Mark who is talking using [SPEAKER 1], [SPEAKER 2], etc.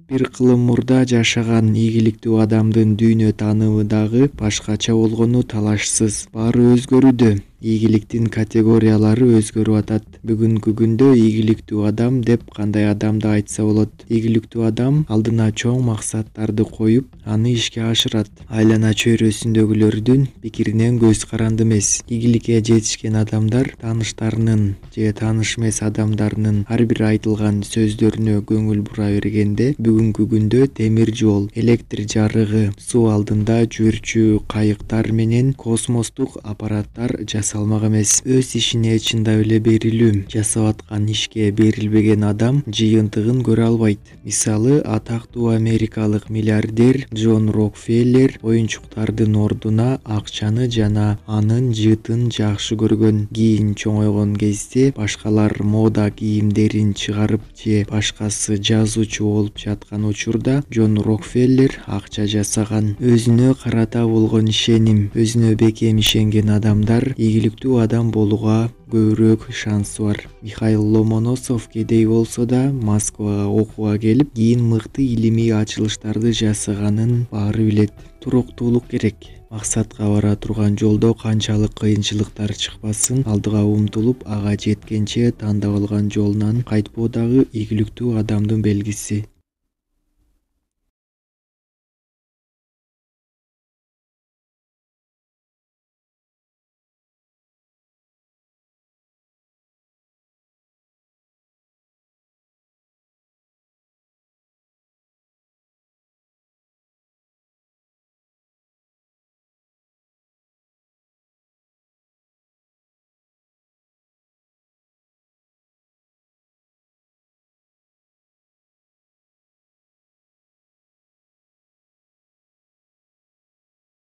[SPEAKER 1] бир кылым мурда жашаган ийгиликтүү адамдын дүйнө таанымы дагы башкача болгону талашсыз. Баары өзгөрүүдө. Ийгиликтин категориялары өзгөрүп атат. Бүгүнкү күндө ийгиликтүү адам деп кандай адамды айтса болот? Ийгиликтүү адам алдына чоң максаттарды коюп, аны ишке ашырат. Айлана чөйрөсүндөгүлөрдүн пикиринен көз каранды эмес. Ийгиликке жетишкен адамдар тааныштарынын же тааныш эмес адамдарынын ар бир айтылган сөздөрүнө көңүл бура бергенде, бүгүнкү күндө темир жол, электр жарыгы, суу алдында жүрчү кайыктар менен космостук аппараттар жасалмак эмес. Өз ишине чындап эле берилүү жасап аткан ишке берилбеген адам жыйынтыгын көрө албайт. Мисалы, атактуу америкалык миллиардер Джон Рокфеллер оюнчуктардын ордуна акчаны жана анын жыытын жакшы көргөн. Кийин чоңойгон кезде башкалар мода кийимдерин чыгарып же башкасы жазуучу болуп жаткан учурда Джон Рокфеллер акча жасаган. Өзүнө карата болгон ишеним, өзүнө бекем ишенген адамдар ийгиликтүү адам болууга көбүрөөк шансы бар. Михаил Ломоносов кедей болсо да Москвага окууга келип, кийин мыкты илимий ачылыштарды жасаганын баары билет. Туруктуулук керек. Максатка бара турган жолдо канчалык кыйынчылыктар чыкпасын, алдыга умтулуп, ага жеткенче тандап алган жолунан кайтпоо дагы ийгиликтүү адамдын белгиси.